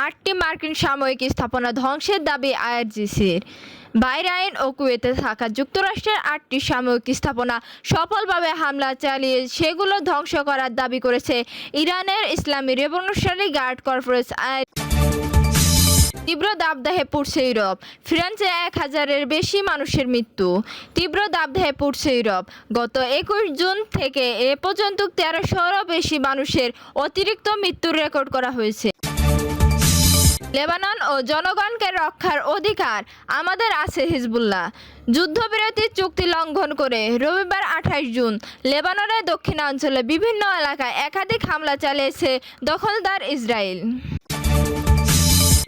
8টি মার্কিন সামরিক স্থাপনা ধ্বংসের দাবি আইআরজিসির। বাহরাইন ও কুয়েতে থাকা যুক্তরাষ্ট্রের 8টি সামরিক স্থাপনা সফলভাবে হামলা চালিয়ে সেগুলো ধ্বংস করার দাবি করেছে ইরানের ইসলামী রেভলিউশনারি গার্ড কর্পস। তীব্র দাবদাহে পুড়ছে ইউরোপ, ফ্রান্সে 1000-এর বেশি মানুষের মৃত্যু। তীব্র দাবদাহে পুড়ছে ইউরোপ। গত 21 জুন থেকে এ পর্যন্ত 1300-এরও বেশি মানুষের অতিরিক্ত মৃত্যুর রেকর্ড করা হয়েছে। লেবানন ও জনগণকে রক্ষার অধিকার আমাদের আছে, হিজবুল্লাহ। যুদ্ধবিরতির চুক্তি লঙ্ঘন করে রবিবার 28 জুন লেবাননের দক্ষিণাঞ্চলে বিভিন্ন এলাকায় একাধিক হামলা চালিয়েছে দখলদার ইসরায়েল।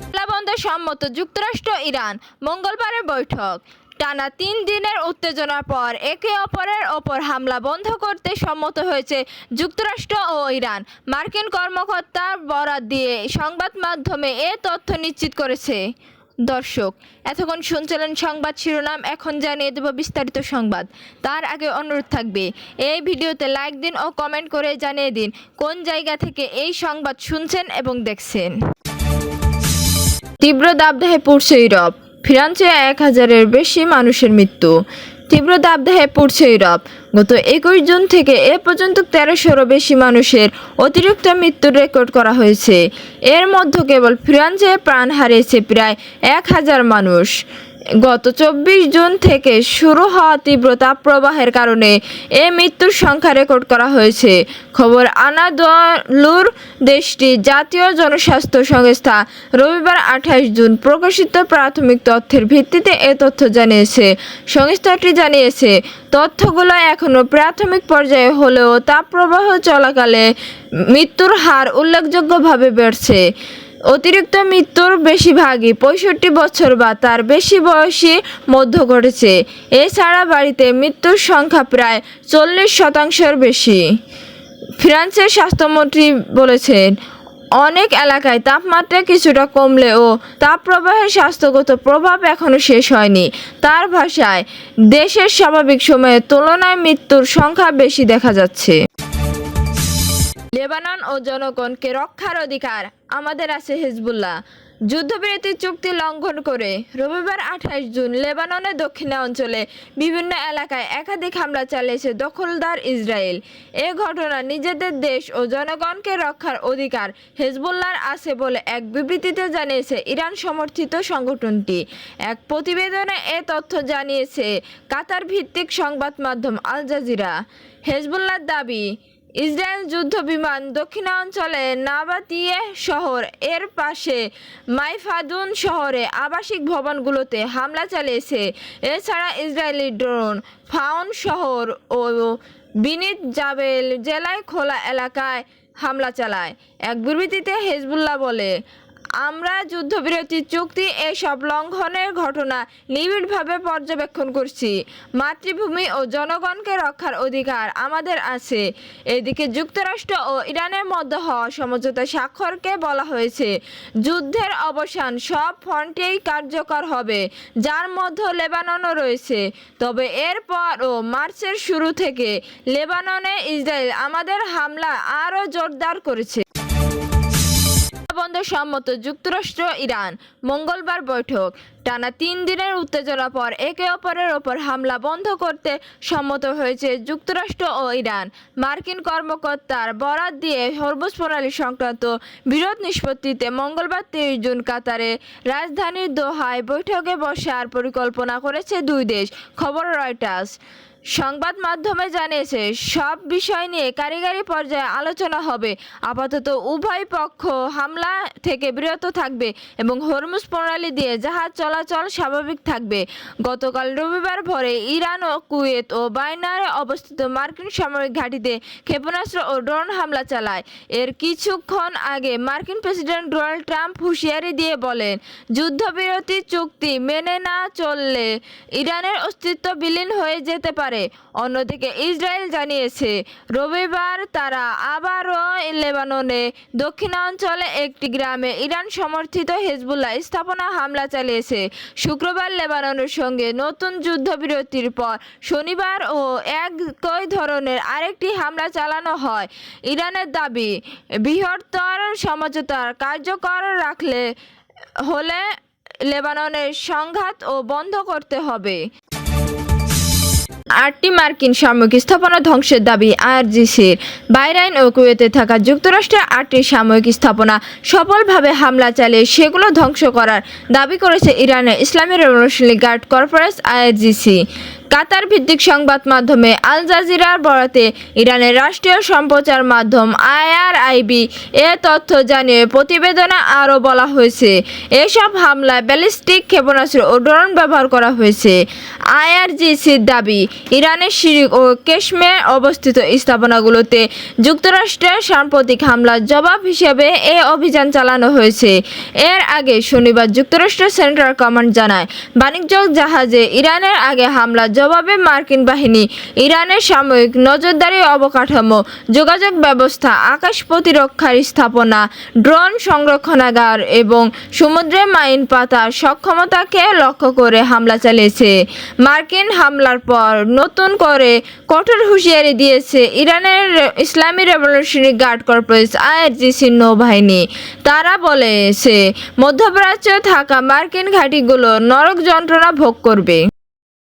হামলাবন্ধে সম্মত যুক্তরাষ্ট্র ইরান। মঙ্গলবারের বৈঠক। টানা 3 দিনের উত্তেজনার পর একে অপরের ওপর হামলা বন্ধ করতে সম্মত হয়েছে যুক্তরাষ্ট্র ও ইরান। মার্কিন কর্মকর্তার বরাত দিয়ে সংবাদ মাধ্যমে এ তথ্য নিশ্চিত করেছে। দর্শক, এতক্ষণ শুনছিলেন সংবাদ শিরোনাম, এখন জানিয়ে দেব বিস্তারিত সংবাদ। তার আগে অনুরোধ থাকবে, এই ভিডিওতে লাইক দিন ও কমেন্ট করে জানিয়ে দিন কোন জায়গা থেকে এই সংবাদ শুনছেন এবং দেখছেন। তীব্র দাবদাহে পুড়ছে ইউরোপ, ফ্রান্সে 1000-এর বেশি মানুষের মৃত্যু। তীব্র দাবদাহে পুড়ছে ইউরোপ। গত 21 জুন থেকে এ পর্যন্ত 1300-এরও বেশি মানুষের অতিরিক্ত মৃত্যুর রেকর্ড করা হয়েছে। এর মধ্যে কেবল ফ্রান্সে প্রাণ হারিয়েছে প্রায় 1000 মানুষ। গত 24 জুন থেকে শুরু হওয়া তীব্র তাপপ্রবাহের কারণে এ মৃত্যুর সংখ্যা রেকর্ড করা হয়েছে। খবর আনাদলুর দেশটির জাতীয় জনস্বাস্থ্য সংস্থা রবিবার 28 জুন প্রকাশিত প্রাথমিক তথ্যের ভিত্তিতে এ তথ্য জানিয়েছে। সংস্থাটি জানিয়েছে, তথ্যগুলো এখনও প্রাথমিক পর্যায়ে হলেও তাপপ্রবাহ চলাকালে মৃত্যুর হার উল্লেখযোগ্যভাবে বেড়েছে। অতিরিক্ত মৃত্যুর বেশিরভাগই 65 বছর বা তার বেশি বয়সী মধ্যে ঘটেছে। এছাড়া বাড়িতে মৃত্যুর সংখ্যা প্রায় 40%-এর বেশি। ফ্রান্সের স্বাস্থ্যমন্ত্রী বলেছেন, অনেক এলাকায় তাপমাত্রা কিছুটা কমলেও তাপপ্রবাহের স্বাস্থ্যগত প্রভাব এখনও শেষ হয়নি। তার ভাষায়, দেশের স্বাভাবিক সময়ের তুলনায় মৃত্যুর সংখ্যা বেশি দেখা যাচ্ছে। লেবানন ও জনগণকে রক্ষার অধিকার আমাদের আছে, হিজবুল্লাহ। যুদ্ধবিরতির চুক্তি লঙ্ঘন করে রবিবার 28 জুন লেবাননের দক্ষিণাঞ্চলে বিভিন্ন এলাকায় একাধিক হামলা চালিয়েছে দখলদার ইসরায়েল। এ ঘটনা নিজেদের দেশ ও জনগণকে রক্ষার অধিকার হিজবুল্লাহর আছে বলে এক বিবৃতিতে জানিয়েছে ইরান সমর্থিত সংগঠনটি। এক প্রতিবেদনে এ তথ্য জানিয়েছে কাতার ভিত্তিক সংবাদ মাধ্যম আল জাজিরা। হিজবুল্লাহর দাবি, ইসরায়েল যুদ্ধ বিমান দক্ষিণাঞ্চলে নাবাতিয়ে শহর এর পাশে মাইফাদুন শহরে আবাসিক ভবনগুলোতে হামলা চালিয়েছে। এছাড়া ইসরায়েলি ড্রোন ফাউন শহর ও বিনিত জাবেল জেলায় খোলা এলাকায় হামলা চালায়। এক বিবৃতিতে হিজবুল্লাহ বলে, আমরা যুদ্ধবিরতির চুক্তি এসব লঙ্ঘনের ঘটনা নিবিড়ভাবে পর্যবেক্ষণ করছি। মাতৃভূমি ও জনগণকে রক্ষার অধিকার আমাদের আছে। এদিকে যুক্তরাষ্ট্র ও ইরানের মধ্যে হওয়া সমঝোতা স্বাক্ষরকে বলা হয়েছে, যুদ্ধের অবসান সব ফ্রন্টেই কার্যকর হবে, যার মধ্যে লেবাননও রয়েছে। তবে এরপরও মার্চের শুরু থেকে লেবাননে ইসরায়েল আমাদের হামলা আরও জোরদার করেছে। বন্ধে সম্মত যুক্তরাষ্ট্র ইরান। মঙ্গলবার বৈঠক। টানা 3 দিনের উত্তেজনার পর একে অপরের ওপর হামলা বন্ধ করতে সম্মত হয়েছে যুক্তরাষ্ট্র ও ইরান। মার্কিন কর্মকর্তার বরাত দিয়ে হরমুজ প্রণালী সংক্রান্ত বিরোধ নিষ্পত্তিতে মঙ্গলবার 30 জুন কাতারে রাজধানীর দোহায় বৈঠকে বসার পরিকল্পনা করেছে দুই দেশ, খবর রয়টার্স। সংবাদ মাধ্যমে জানিয়েছে, সব বিষয় নিয়ে কারিগরি পর্যায়ে আলোচনা হবে। আপাতত উভয় পক্ষ হামলা থেকে বিরত থাকবে এবং হরমুজ প্রণালী দিয়ে জাহাজ চলাচল স্বাভাবিক থাকবে। গতকাল রবিবার ভোরে ইরান ও কুয়েত ও বাহরাইনে অবস্থিত মার্কিন সামরিক ঘাঁটিতে ক্ষেপণাস্ত্র ও ড্রোন হামলা চালায়। এর কিছুক্ষণ আগে মার্কিন প্রেসিডেন্ট ডোনাল্ড ট্রাম্প হুঁশিয়ারি দিয়ে বলেন, যুদ্ধবিরতি চুক্তি মেনে না চললে ইরানের অস্তিত্ব বিলীন হয়ে যেতে পারে। পারে। অন্যদিকে ইসরায়েল জানিয়েছে রবিবার তারা আবারও লেবাননে দক্ষিণাঞ্চলে একটি গ্রামে ইরান সমর্থিত হেজবুল্লাহ স্থাপনা হামলা চালিয়েছে। শুক্রবার লেবাননের সঙ্গে নতুন যুদ্ধবিরতির পর শনিবার ও একই ধরনের আরেকটি হামলা চালানো হয়। ইরানের দাবি, বৃহত্তর সমঝোতা কার্যকর রাখলে হলে লেবাননের সংঘাত ও বন্ধ করতে হবে। 8টি মার্কিন সামরিক স্থাপনা ধ্বংসের দাবি আইআরজিসির। বাহরাইন ও কুয়েতে থাকা যুক্তরাষ্ট্রের 8টি সামরিক স্থাপনা সফলভাবে হামলা চালিয়ে সেগুলো ধ্বংস করার দাবি করেছে ইরানের ইসলামী রেভলিউশনারি গার্ড কর্পস আইআরজিসি। কাতার ভিত্তিক সংবাদ মাধ্যমে আল জাজিরার বরাতে ইরানের রাষ্ট্রীয় সম্প্রচার মাধ্যম আইআরআইবি এ তথ্য জানিয়ে প্রতিবেদনে আরও বলা হয়েছে, এসব হামলায় ব্যালিস্টিক ক্ষেপণাস্ত্র ও ড্রোন ব্যবহার করা হয়েছে। আইআরজিসির দাবি, ইরানের শিরিক ও কেশমে অবস্থিত স্থাপনাগুলোতে যুক্তরাষ্ট্রের সাম্প্রতিক হামলার জবাব হিসেবে এ অভিযান চালানো হয়েছে। এর আগে শনিবার যুক্তরাষ্ট্রের সেন্ট্রাল কমান্ড জানায়, বাণিজ্য জাহাজে ইরানের আগে হামলার জবাবে মার্কিন বাহিনী ইরানের সামরিক নজরদারি অবকাঠামো, যোগাযোগ ব্যবস্থা, আকাশ প্রতিরক্ষার স্থাপনা, ড্রোন সংরক্ষণাগার এবং সমুদ্রে মাইন পাতার সক্ষমতাকে লক্ষ্য করে হামলা চালিয়েছে। মার্কিন হামলার পর নতুন করে কঠোর হুঁশিয়ারি দিয়েছে ইরানের ইসলামী রেভলিউশনারি গার্ড কর্পস আইআরজিসির নৌবাহিনী। তারা বলেছে মধ্যপ্রাচ্যে থাকা মার্কিন ঘাঁটিগুলো নরক যন্ত্রণা ভোগ করবে।